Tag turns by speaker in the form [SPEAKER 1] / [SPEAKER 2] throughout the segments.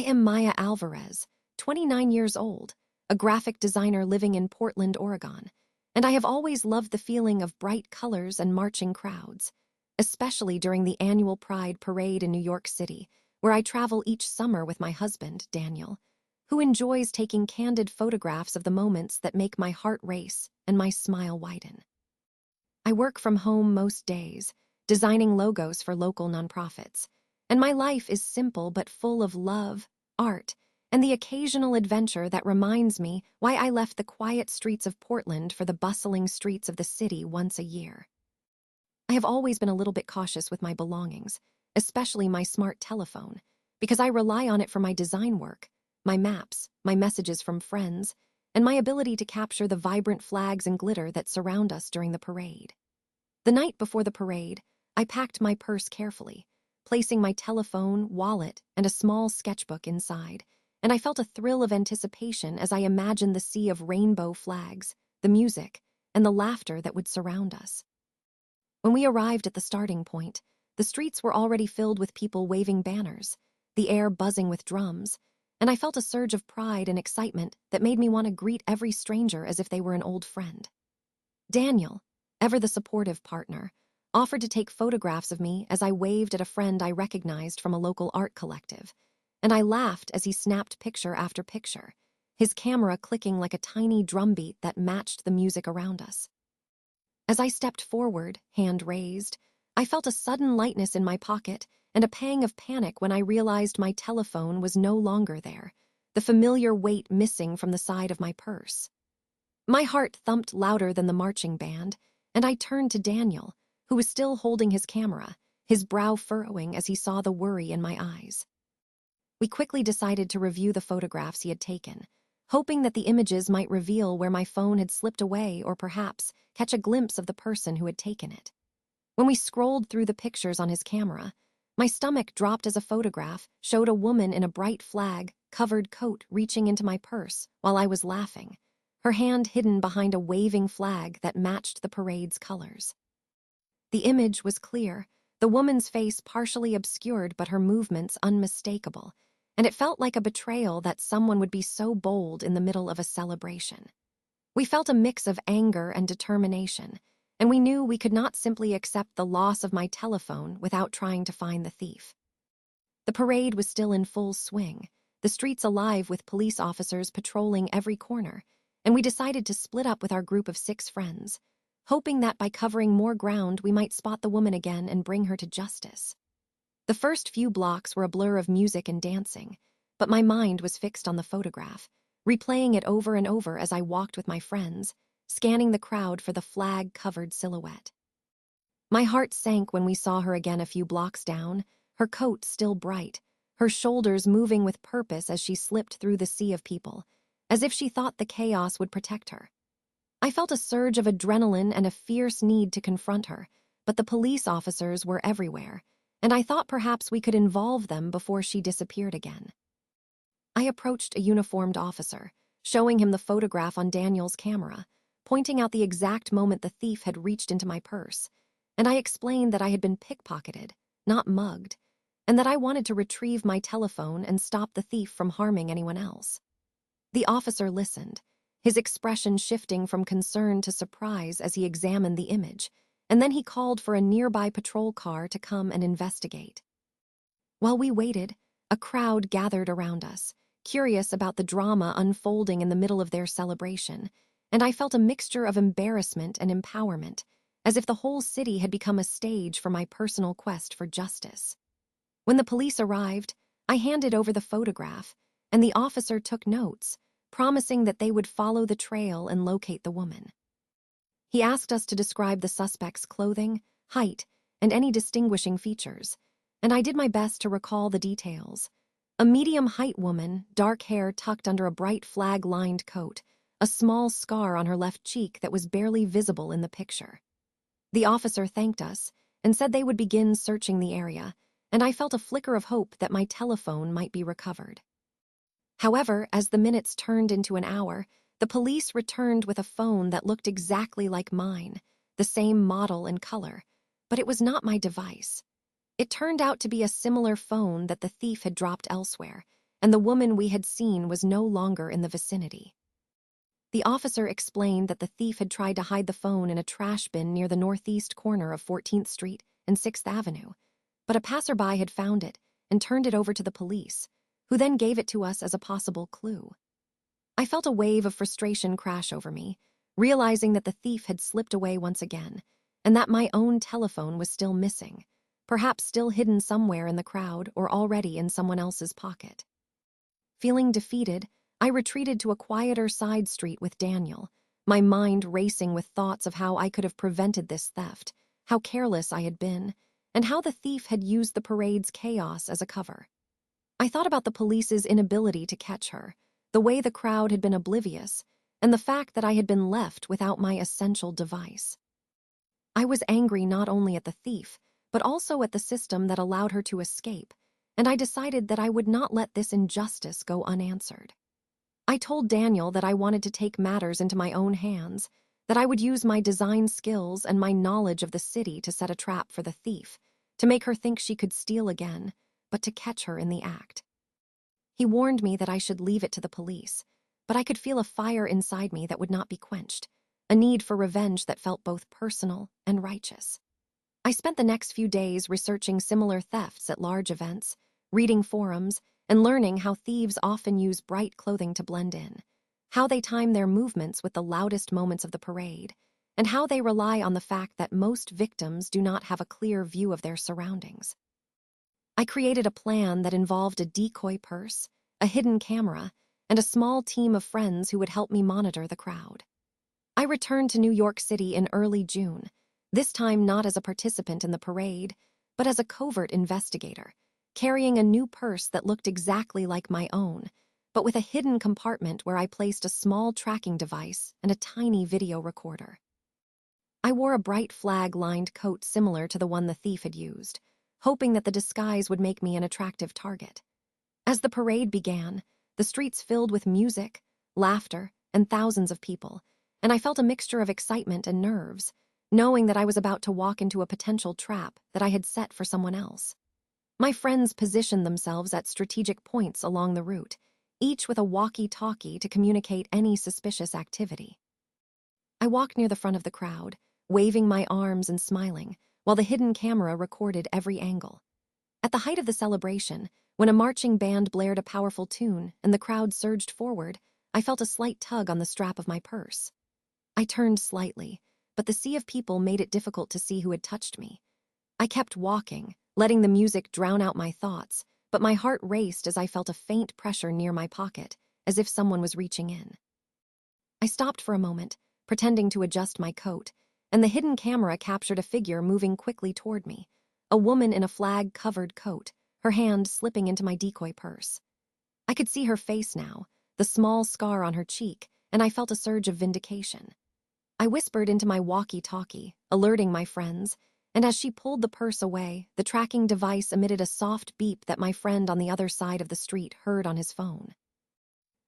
[SPEAKER 1] am Maya Alvarez, 29 years old, a graphic designer living in Portland, Oregon, and I have always loved the feeling of bright colors and marching crowds, especially during the annual Pride Parade in New York City, where I travel each summer with my husband, Daniel, who enjoys taking candid photographs of the moments that make my heart race and my smile widen. I work from home most days, designing logos for local nonprofits, and my life is simple but full of love, art, and the occasional adventure that reminds me why I left the quiet streets of Portland for the bustling streets of the city once a year. I have always been a little bit cautious with my belongings, especially my smart telephone, because I rely on it for my design work, my maps, my messages from friends, and my ability to capture the vibrant flags and glitter that surround us during the parade. The night before the parade, I packed my purse carefully, placing my telephone, wallet, and a small sketchbook inside, and I felt a thrill of anticipation as I imagined the sea of rainbow flags, the music, and the laughter that would surround us. When we arrived at the starting point, the streets were already filled with people waving banners, the air buzzing with drums, and I felt a surge of pride and excitement that made me want to greet every stranger as if they were an old friend. Daniel, ever the supportive partner, offered to take photographs of me as I waved at a friend I recognized from a local art collective, and I laughed as he snapped picture after picture, his camera clicking like a tiny drumbeat that matched the music around us. As I stepped forward, hand raised, I felt a sudden lightness in my pocket and a pang of panic when I realized my telephone was no longer there, the familiar weight missing from the side of my purse. My heart thumped louder than the marching band, and I turned to Daniel, who was still holding his camera, his brow furrowing as he saw the worry in my eyes. We quickly decided to review the photographs he had taken, hoping that the images might reveal where my phone had slipped away or perhaps catch a glimpse of the person who had taken it. When we scrolled through the pictures on his camera, my stomach dropped as a photograph showed a woman in a bright flag-covered coat reaching into my purse while I was laughing, her hand hidden behind a waving flag that matched the parade's colors. The image was clear, the woman's face partially obscured but her movements unmistakable, and it felt like a betrayal that someone would be so bold in the middle of a celebration. We felt a mix of anger and determination, and we knew we could not simply accept the loss of my telephone without trying to find the thief. The parade was still in full swing, the streets alive with police officers patrolling every corner, and we decided to split up with our group of 6 friends, hoping that by covering more ground we might spot the woman again and bring her to justice. The first few blocks were a blur of music and dancing, but my mind was fixed on the photograph, replaying it over and over as I walked with my friends, scanning the crowd for the flag-covered silhouette. My heart sank when we saw her again a few blocks down, her coat still bright, her shoulders moving with purpose as she slipped through the sea of people, as if she thought the chaos would protect her. I felt a surge of adrenaline and a fierce need to confront her, but the police officers were everywhere, and I thought perhaps we could involve them before she disappeared again. I approached a uniformed officer, showing him the photograph on Daniel's camera, pointing out the exact moment the thief had reached into my purse, and I explained that I had been pickpocketed, not mugged, and that I wanted to retrieve my telephone and stop the thief from harming anyone else. The officer listened, his expression shifting from concern to surprise as he examined the image, and then he called for a nearby patrol car to come and investigate. While we waited, a crowd gathered around us, curious about the drama unfolding in the middle of their celebration, and I felt a mixture of embarrassment and empowerment, as if the whole city had become a stage for my personal quest for justice. When the police arrived, I handed over the photograph, and the officer took notes, promising that they would follow the trail and locate the woman. He asked us to describe the suspect's clothing, height, and any distinguishing features, and I did my best to recall the details. A medium-height woman, dark hair tucked under a bright flag-lined coat, a small scar on her left cheek that was barely visible in the picture. The officer thanked us and said they would begin searching the area, and I felt a flicker of hope that my telephone might be recovered. However, as the minutes turned into an hour, the police returned with a phone that looked exactly like mine, the same model and color, but it was not my device. It turned out to be a similar phone that the thief had dropped elsewhere, and the woman we had seen was no longer in the vicinity. The officer explained that the thief had tried to hide the phone in a trash bin near the northeast corner of 14th Street and 6th Avenue, but a passerby had found it and turned it over to the police, who then gave it to us as a possible clue. I felt a wave of frustration crash over me, realizing that the thief had slipped away once again, and that my own telephone was still missing, perhaps still hidden somewhere in the crowd or already in someone else's pocket. Feeling defeated, I retreated to a quieter side street with Daniel, my mind racing with thoughts of how I could have prevented this theft, how careless I had been, and how the thief had used the parade's chaos as a cover. I thought about the police's inability to catch her, the way the crowd had been oblivious, and the fact that I had been left without my essential device. I was angry not only at the thief, but also at the system that allowed her to escape, and I decided that I would not let this injustice go unanswered. I told Daniel that I wanted to take matters into my own hands, that I would use my design skills and my knowledge of the city to set a trap for the thief, to make her think she could steal again, but to catch her in the act. He warned me that I should leave it to the police, but I could feel a fire inside me that would not be quenched, a need for revenge that felt both personal and righteous. I spent the next few days researching similar thefts at large events, reading forums, and learning how thieves often use bright clothing to blend in, how they time their movements with the loudest moments of the parade, and how they rely on the fact that most victims do not have a clear view of their surroundings. I created a plan that involved a decoy purse, a hidden camera, and a small team of friends who would help me monitor the crowd. I returned to New York City in early June, this time not as a participant in the parade, but as a covert investigator, carrying a new purse that looked exactly like my own, but with a hidden compartment where I placed a small tracking device and a tiny video recorder. I wore a bright flag-lined coat similar to the one the thief had used, hoping that the disguise would make me an attractive target. As the parade began, the streets filled with music, laughter, and thousands of people, and I felt a mixture of excitement and nerves, knowing that I was about to walk into a potential trap that I had set for someone else. My friends positioned themselves at strategic points along the route, each with a walkie-talkie to communicate any suspicious activity. I walked near the front of the crowd, waving my arms and smiling, while the hidden camera recorded every angle. At the height of the celebration, when a marching band blared a powerful tune and the crowd surged forward, I felt a slight tug on the strap of my purse. I turned slightly, but the sea of people made it difficult to see who had touched me. I kept walking, letting the music drown out my thoughts, but my heart raced as I felt a faint pressure near my pocket, as if someone was reaching in. I stopped for a moment, pretending to adjust my coat, and the hidden camera captured a figure moving quickly toward me, a woman in a flag-covered coat, her hand slipping into my decoy purse. I could see her face now, the small scar on her cheek, and I felt a surge of vindication. I whispered into my walkie-talkie, alerting my friends, and as she pulled the purse away, the tracking device emitted a soft beep that my friend on the other side of the street heard on his phone.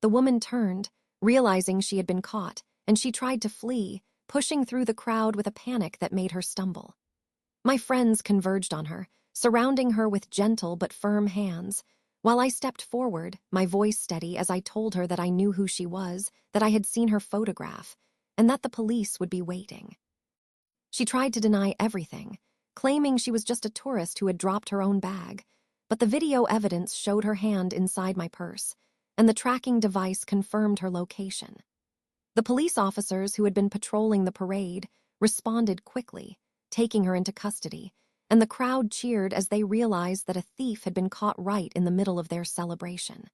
[SPEAKER 1] The woman turned, realizing she had been caught, and she tried to flee, pushing through the crowd with a panic that made her stumble. My friends converged on her, surrounding her with gentle but firm hands, while I stepped forward, my voice steady as I told her that I knew who she was, that I had seen her photograph, and that the police would be waiting. She tried to deny everything, claiming she was just a tourist who had dropped her own bag, but the video evidence showed her hand inside my purse, and the tracking device confirmed her location. The police officers who had been patrolling the parade responded quickly, taking her into custody, and the crowd cheered as they realized that a thief had been caught right in the middle of their celebration.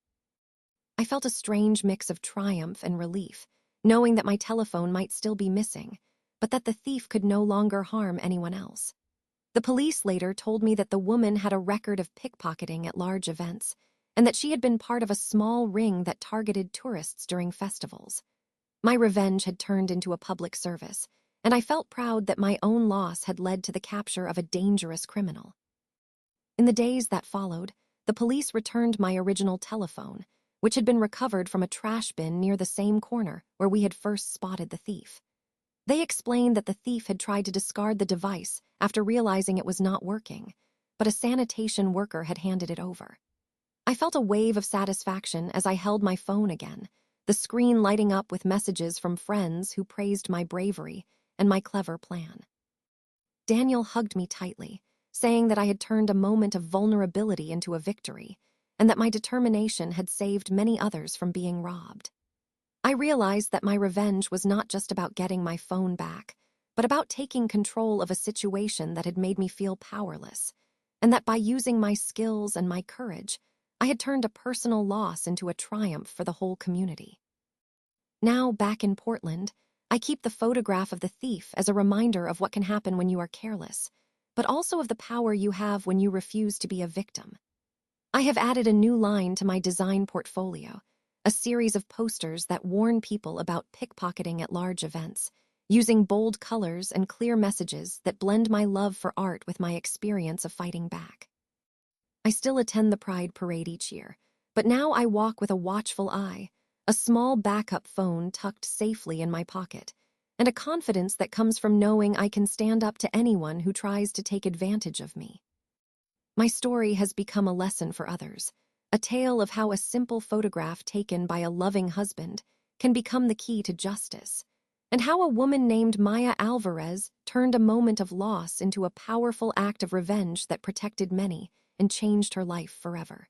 [SPEAKER 1] I felt a strange mix of triumph and relief, knowing that my telephone might still be missing, but that the thief could no longer harm anyone else. The police later told me that the woman had a record of pickpocketing at large events, and that she had been part of a small ring that targeted tourists during festivals. My revenge had turned into a public service, and I felt proud that my own loss had led to the capture of a dangerous criminal. In the days that followed, the police returned my original telephone, which had been recovered from a trash bin near the same corner where we had first spotted the thief. They explained that the thief had tried to discard the device after realizing it was not working, but a sanitation worker had handed it over. I felt a wave of satisfaction as I held my phone again, the screen lighting up with messages from friends who praised my bravery and my clever plan. Daniel hugged me tightly, saying that I had turned a moment of vulnerability into a victory, and that my determination had saved many others from being robbed. I realized that my revenge was not just about getting my phone back, but about taking control of a situation that had made me feel powerless, and that by using my skills and my courage, I had turned a personal loss into a triumph for the whole community. Now, back in Portland, I keep the photograph of the thief as a reminder of what can happen when you are careless, but also of the power you have when you refuse to be a victim. I have added a new line to my design portfolio, a series of posters that warn people about pickpocketing at large events, using bold colors and clear messages that blend my love for art with my experience of fighting back. I still attend the Pride Parade each year, but now I walk with a watchful eye, a small backup phone tucked safely in my pocket, and a confidence that comes from knowing I can stand up to anyone who tries to take advantage of me. My story has become a lesson for others, a tale of how a simple photograph taken by a loving husband can become the key to justice, and how a woman named Maya Alvarez turned a moment of loss into a powerful act of revenge that protected many and changed her life forever.